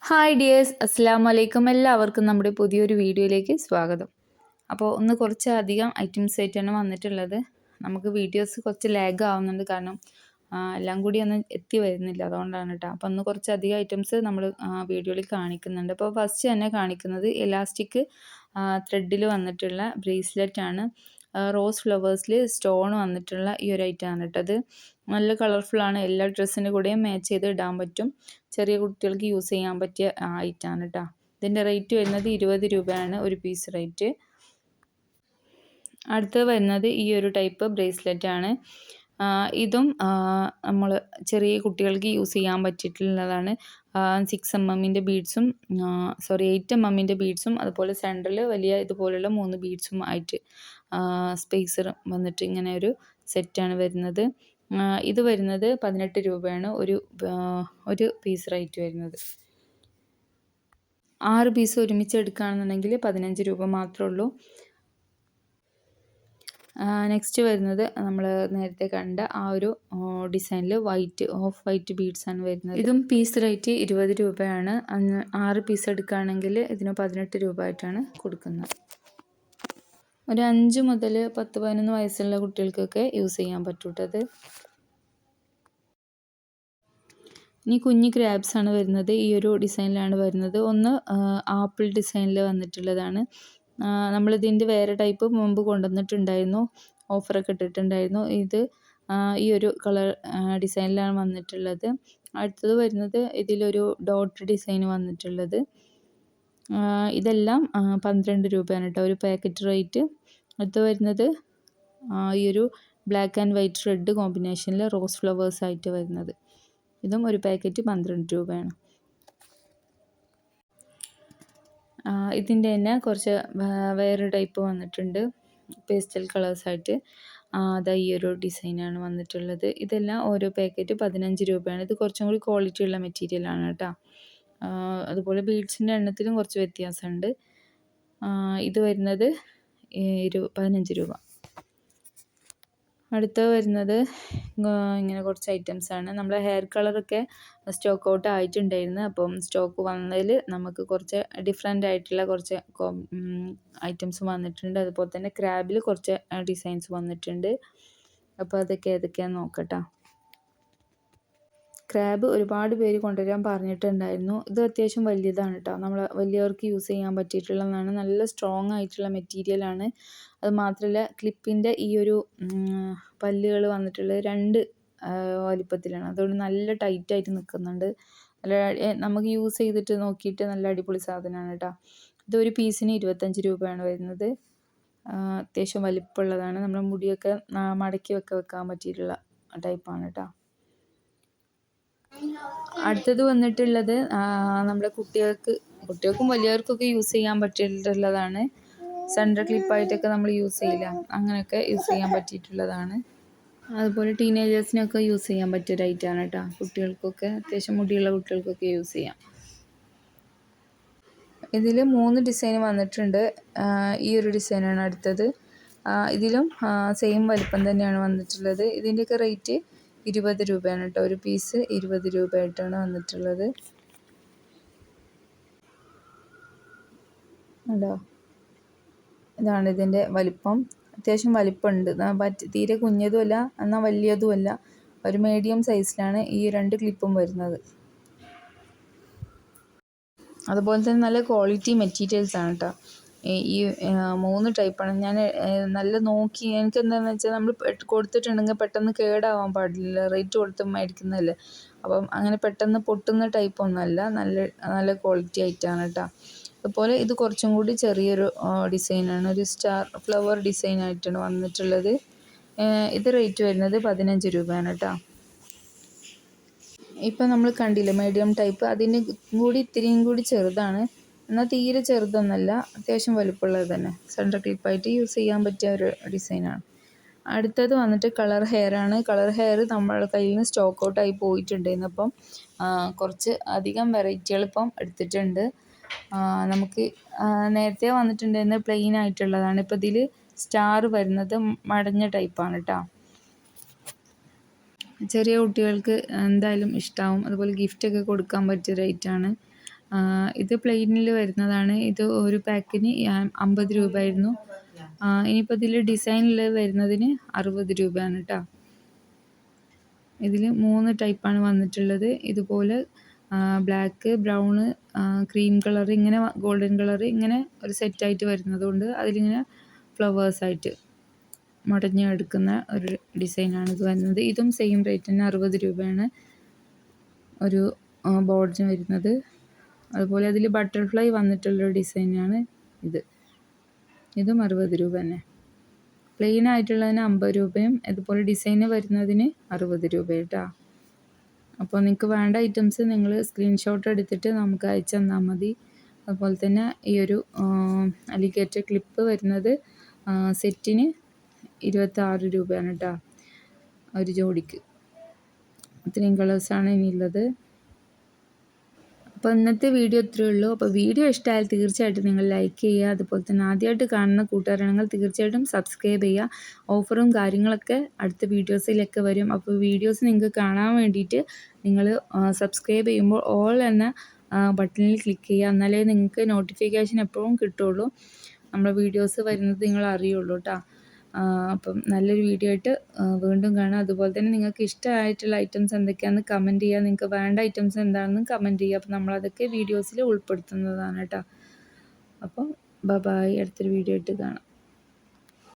Hi dears, അസ്സലാമു അലൈക്കും. എല്ലാവർക്കും നമ്മുടെ പുതിയൊരു വീഡിയോയിലേക്ക് സ്വാഗതം. അപ്പോൾ ഒന്ന് കുറച്ചധികം ഐറ്റംസ് ആയിട്ടാണ് വന്നിട്ടുള്ളത്. നമുക്ക് വീഡിയോസ് കുറച്ച് ലാഗ് ആവുന്നുണ്ട്, കാരണം എല്ലാം കൂടി ഒന്നും എത്തി വരുന്നില്ല, അതുകൊണ്ടാണ് കേട്ടോ. അപ്പോൾ ഒന്ന് കുറച്ചധികം ഐറ്റംസ് നമ്മൾ വീഡിയോയിൽ കാണിക്കുന്നുണ്ട്. അപ്പോൾ ഫസ്റ്റ് തന്നെ കാണിക്കുന്നത് എലാസ്റ്റിക് ത്രെഡിൽ വന്നിട്ടുള്ള ബ്രേസ്ലെറ്റ് ആണ്. റോസ് ഫ്ലവേഴ്സിൽ സ്റ്റോൺ വന്നിട്ടുള്ള ഈ ഒരു ഐറ്റമാണ് കേട്ടത്. നല്ല കളർഫുള്ളാണ്. എല്ലാ ഡ്രസ്സിൻ്റെ കൂടെയും മാച്ച് ചെയ്ത് ഇടാൻ പറ്റും. ചെറിയ കുട്ടികൾക്ക് യൂസ് ചെയ്യാൻ പറ്റിയ ഐറ്റമാണ് കേട്ടോ. ഇതിൻ്റെ റേറ്റ് വരുന്നത് 20 രൂപയാണ് ഒരു പീസ് റേറ്റ്. അടുത്ത് വരുന്നത് ഈ ഒരു ടൈപ്പ് ബ്രേസ്ലെറ്റ് ആണ്. ഇതും നമ്മൾ ചെറിയ കുട്ടികൾക്ക് യൂസ് ചെയ്യാൻ പറ്റിയിട്ടുള്ളതാണ്. 6 mm ബീഡ്സും 8 mm ബീഡ്സും അതുപോലെ സെൻറ്ററിൽ വലിയ ഇതുപോലുള്ള 3 ബീഡ്സും ആയിട്ട് സ്പേസർ വന്നിട്ട് ഇങ്ങനെ ഒരു സെറ്റാണ് വരുന്നത്. ഇത് വരുന്നത് 18 രൂപയാണ് ഒരു പീസ് റേറ്റ് വരുന്നത്. 6 പീസ് ഒരുമിച്ച് എടുക്കുകയാണെന്നുണ്ടെങ്കിൽ 15 രൂപ മാത്രമേ ഉള്ളൂ. നെക്സ്റ്റ് വരുന്നത് നമ്മൾ നേരത്തെ കണ്ട ആ ഒരു ഡിസൈനിൽ ഓഫ് വൈറ്റ് ബീഡ്സ് ആണ് വരുന്നത്. ഇതും പീസ് റേറ്റ് 20 രൂപയാണ്. 6 പീസ് എടുക്കുകയാണെങ്കിൽ ഇതിന് 18 രൂപ ആയിട്ടാണ് കൊടുക്കുന്നത്. ഒരു 5 മുതൽ 10-11 വയസ്സുള്ള കുട്ടികൾക്കൊക്കെ യൂസ് ചെയ്യാൻ പറ്റൂട്ടത്. ഇനി കുഞ്ഞി ക്രാബ്സ് ആണ് വരുന്നത്. ഈ ഒരു ഡിസൈനിലാണ് വരുന്നത്. ഒന്ന് ആപ്പിൾ ഡിസൈനിൽ വന്നിട്ടുള്ളതാണ്. നമ്മളിതിൻ്റെ വേറെ ടൈപ്പ് മുമ്പ് കൊണ്ടുവന്നിട്ടുണ്ടായിരുന്നു, ഓഫറൊക്കെ ഇട്ടിട്ടുണ്ടായിരുന്നു. ഇത് ഈ ഒരു കളർ ഡിസൈനിലാണ് വന്നിട്ടുള്ളത്. അടുത്തത് വരുന്നത് ഇതിലൊരു ഡോട്ട് ഡിസൈൻ വന്നിട്ടുള്ളത്. ഇതെല്ലാം 12 രൂപയാണ് കേട്ടോ ഒരു പാക്കറ്റ് റേറ്റ്. അടുത്ത് വരുന്നത് ഈ ഒരു ബ്ലാക്ക് ആൻഡ് വൈറ്റ് റെഡ് കോമ്പിനേഷനിൽ റോസ് ഫ്ലവേഴ്സ് ആയിട്ട് വരുന്നത്. ഇതും ഒരു പാക്കറ്റ് 12 രൂപയാണ്. ഇതിൻ്റെ തന്നെ കുറച്ച് വേറെ ടൈപ്പ് വന്നിട്ടുണ്ട്, പേസ്റ്റൽ കളേഴ്സായിട്ട്. അതാ ഈ ഒരു ഡിസൈനാണ് വന്നിട്ടുള്ളത്. ഇതെല്ലാം ഓരോ പാക്കറ്റ് 15 രൂപയാണ്. ഇത് കുറച്ചും കൂടി ക്വാളിറ്റി ഉള്ള മെറ്റീരിയലാണ് കേട്ടോ. അതുപോലെ ബീഡ്സിൻ്റെ എണ്ണത്തിലും കുറച്ച് വ്യത്യാസമുണ്ട്. ഇത് വരുന്നത് 15 രൂപ. അടുത്ത വരുന്നത് ഇങ്ങനെ കുറച്ച് ഐറ്റംസാണ്. നമ്മളെ ഹെയർ കളറൊക്കെ സ്റ്റോക്ക് ഔട്ട് ആയിട്ടുണ്ടായിരുന്നു. അപ്പം സ്റ്റോക്ക് വന്നതിൽ നമുക്ക് കുറച്ച് ഡിഫറെൻ്റ് ആയിട്ടുള്ള കുറച്ച് ഐറ്റംസ് വന്നിട്ടുണ്ട്. അതുപോലെ തന്നെ ക്രാബിൽ കുറച്ച് ഡിസൈൻസ് വന്നിട്ടുണ്ട്. അപ്പോൾ അതൊക്കെ ഏതൊക്കെയാണെന്ന് നോക്കട്ടോ. ക്രാബ് ഒരുപാട് പേര് കൊണ്ടുവരാൻ പറഞ്ഞിട്ടുണ്ടായിരുന്നു. ഇത് അത്യാവശ്യം വലിയതാണ് കേട്ടോ. നമ്മൾ വലിയവർക്ക് യൂസ് ചെയ്യാൻ പറ്റിയിട്ടുള്ളതാണ്. നല്ല സ്ട്രോങ് ആയിട്ടുള്ള മെറ്റീരിയലാണ്. അത് മാത്രമല്ല ക്ലിപ്പിൻ്റെ ഈ ഒരു പല്ലുകൾ വന്നിട്ടുള്ളത് 2 വലിപ്പത്തിലാണ്. അതുകൊണ്ട് നല്ല ടൈറ്റായിട്ട് നിൽക്കുന്നുണ്ട്. നല്ല നമുക്ക് യൂസ് ചെയ്തിട്ട് നോക്കിയിട്ട് നല്ല അടിപൊളി സാധനമാണ് കേട്ടോ. ഇതൊരു പീസിന് 25 രൂപയാണ് വരുന്നത്. അത്യാവശ്യം വലിപ്പമുള്ളതാണ്. നമ്മുടെ മുടിയൊക്കെ മടക്കി വെക്കാൻ പറ്റിയിട്ടുള്ള ടൈപ്പാണ് കേട്ടോ. അടുത്തത് വന്നിട്ടുള്ളത് നമ്മുടെ കുട്ടികൾക്കും വലിയവർക്കൊക്കെ യൂസ് ചെയ്യാൻ പറ്റിയിട്ടുള്ളതാണ്. സെൻറ്റർ ക്ലിപ്പായിട്ടൊക്കെ നമ്മൾ യൂസ് ചെയ്യില്ല, അങ്ങനെയൊക്കെ യൂസ് ചെയ്യാൻ പറ്റിയിട്ടുള്ളതാണ്. അതുപോലെ ടീനേജേഴ്സിനൊക്കെ യൂസ് ചെയ്യാൻ പറ്റിയ ഒരു ഐറ്റമാണ് കേട്ടോ. കുട്ടികൾക്കൊക്കെ അത്യാവശ്യം മുടിയുള്ള കുട്ടികൾക്കൊക്കെ യൂസ് ചെയ്യാം. ഇതിൽ 3 ഡിസൈൻ വന്നിട്ടുണ്ട്. ഈ ഒരു ഡിസൈനാണ് അടുത്തത്. ഇതിലും സെയിം വലിപ്പം തന്നെയാണ് വന്നിട്ടുള്ളത്. ഇതിൻ്റെയൊക്കെ റേറ്റ് 20 രൂപയാണ് കേട്ടോ. ഒരു പീസ് 20 രൂപയായിട്ടാണ് വന്നിട്ടുള്ളത്. കേട്ടോ, ഇതാണ് ഇതിൻ്റെ വലിപ്പം. അത്യാവശ്യം വലിപ്പമുണ്ട്. തീരെ കുഞ്ഞതുമല്ല എന്നാൽ വലിയതുമല്ല, ഒരു മീഡിയം സൈസിലാണ് ഈ 2 ക്ലിപ്പും വരുന്നത്. അതുപോലെ തന്നെ നല്ല ക്വാളിറ്റി മെറ്റീരിയൽസ് ആണ് കേട്ടോ. ഈ 3 ടൈപ്പാണ്. ഞാൻ നല്ല നോക്കി, എനിക്ക് എന്താണെന്ന് വെച്ചാൽ നമ്മൾ കൊടുത്തിട്ടുണ്ടെങ്കിൽ പെട്ടെന്ന് കേടാവാൻ പാടില്ല, റേറ്റ് കൊടുത്ത് മേടിക്കുന്നതല്ലേ. അപ്പം അങ്ങനെ പെട്ടെന്ന് പൊട്ടുന്ന ടൈപ്പൊന്നുമല്ല, നല്ല ക്വാളിറ്റി ആയിട്ടാണ് കേട്ടോ. അതുപോലെ ഇത് കുറച്ചും കൂടി ചെറിയൊരു ഡിസൈനാണ്, ഒരു സ്റ്റാർ ഫ്ലവർ ഡിസൈനായിട്ടാണ് വന്നിട്ടുള്ളത്. ഇത് റേറ്റ് വരുന്നത് 15 രൂപയാണ് കേട്ടോ. ഇപ്പം നമ്മൾ കണ്ടില്ലേ മീഡിയം ടൈപ്പ്, അതിന് കൂടി ഇത്തിരിയും കൂടി ചെറുതാണ്, എന്നാൽ തീരെ ചെറുതൊന്നല്ല, അത്യാവശ്യം വലുപ്പമുള്ളത് തന്നെ. സെൻറ്റർ ക്ലിപ്പായിട്ട് യൂസ് ചെയ്യാൻ പറ്റിയ ഒരു ഡിസൈനാണ്. അടുത്തത് വന്നിട്ട് കളർ ഹെയർ ആണ്. കളർ ഹെയർ നമ്മുടെ കയ്യിൽ നിന്ന് സ്റ്റോക്ക് ഔട്ടായി പോയിട്ടുണ്ടായിരുന്നു. അപ്പം കുറച്ച് അധികം വെറൈറ്റികൾ ഇപ്പം എടുത്തിട്ടുണ്ട്. നമുക്ക് നേരത്തെ വന്നിട്ടുണ്ടായിരുന്ന പ്ലെയിൻ ആയിട്ടുള്ളതാണ്. ഇപ്പോൾ ഇതിൽ സ്റ്റാർ വരുന്നത് മടഞ്ഞ ടൈപ്പാണ് കേട്ടോ. ചെറിയ കുട്ടികൾക്ക് എന്തായാലും ഇഷ്ടമാവും. അതുപോലെ ഗിഫ്റ്റൊക്കെ കൊടുക്കാൻ പറ്റിയ റേറ്റാണ്. ഇത് പ്ലെയിനിൽ വരുന്നതാണ്. ഇത് ഒരു പാക്കിന് 50 രൂപയായിരുന്നു. ഇനിയിപ്പോൾ ഇതിൽ ഡിസൈനിൽ വരുന്നതിന് 60 രൂപയാണ് കേട്ടോ. ഇതിൽ 3 ടൈപ്പാണ് വന്നിട്ടുള്ളത്. ഇതുപോലെ ബ്ലാക്ക്, ബ്രൗണ്, ക്രീം കളർ, ഇങ്ങനെ ഗോൾഡൻ കളർ, ഇങ്ങനെ ഒരു സെറ്റായിട്ട് വരുന്നതുകൊണ്ട് അതിലിങ്ങനെ ഫ്ലവേഴ്സായിട്ട് മുടഞ്ഞെടുക്കുന്ന ഒരു ഡിസൈനാണ് ഇത് വരുന്നത്. ഇതും സെയിം റേറ്റ് തന്നെ, 60 രൂപയാണ് ഒരു ബോർഡിന് വരുന്നത്. അതുപോലെ അതിൽ ബട്ടർഫ്ലൈ വന്നിട്ടുള്ളൊരു ഡിസൈനാണ് ഇതും 60 രൂപ തന്നെ. പ്ലെയിൻ ആയിട്ടുള്ളതിന് 50 രൂപയും ഇതുപോലെ ഡിസൈന് വരുന്നതിന് 60 രൂപ കേട്ടോ. അപ്പോൾ നിങ്ങൾക്ക് വേണ്ട ഐറ്റംസ് നിങ്ങൾ സ്ക്രീൻഷോട്ട് എടുത്തിട്ട് നമുക്ക് അയച്ചു തന്നാൽ മതി. അതുപോലെ തന്നെ ഈ ഒരു അലിഗേറ്റർ ക്ലിപ്പ് വരുന്നത് സെറ്റിന് 26 രൂപയാണ് കേട്ടോ, ഒരു ജോഡിക്ക്. ഇത്രയും കളേഴ്സാണ് ഇനിയുള്ളത്. അപ്പോൾ ഇന്നത്തെ വീഡിയോ ഇത്രയേ ഉള്ളൂ. അപ്പോൾ വീഡിയോ ഇഷ്ടമായാൽ തീർച്ചയായിട്ടും നിങ്ങൾ ലൈക്ക് ചെയ്യുക. അതുപോലെ തന്നെ ആദ്യമായിട്ട് കാണുന്ന കൂട്ടുകാരാണെങ്കിൽ തീർച്ചയായിട്ടും സബ്സ്ക്രൈബ് ചെയ്യുക. ഓഫറും കാര്യങ്ങളൊക്കെ അടുത്ത വീഡിയോസിലൊക്കെ വരും. അപ്പോൾ വീഡിയോസ് നിങ്ങൾക്ക് കാണാൻ വേണ്ടിയിട്ട് നിങ്ങൾ സബ്സ്ക്രൈബ് ചെയ്യുമ്പോൾ ഓൾ എന്ന ബട്ടണിൽ ക്ലിക്ക് ചെയ്യുക. എന്നാലേ നിങ്ങൾക്ക് നോട്ടിഫിക്കേഷൻ എപ്പോഴും കിട്ടുള്ളൂ, നമ്മുടെ വീഡിയോസ് വരുന്നത് നിങ്ങൾ അറിയുള്ളൂ കേട്ടോ. അപ്പം നല്ലൊരു വീഡിയോ ആയിട്ട് വീണ്ടും കാണാം. അതുപോലെ തന്നെ നിങ്ങൾക്ക് ഇഷ്ടമായിട്ടുള്ള ഐറ്റംസ് എന്തൊക്കെയാണെന്ന് കമൻറ്റ് ചെയ്യുക. നിങ്ങൾക്ക് വേണ്ട ഐറ്റംസ് എന്താണെന്ന് കമൻറ്റ് ചെയ്യുക. അപ്പോൾ നമ്മളതൊക്കെ വീഡിയോസിൽ ഉൾപ്പെടുത്തുന്നതാണ് കേട്ടോ. അപ്പം ബൈ, അടുത്തൊരു വീഡിയോ ആയിട്ട് കാണാം.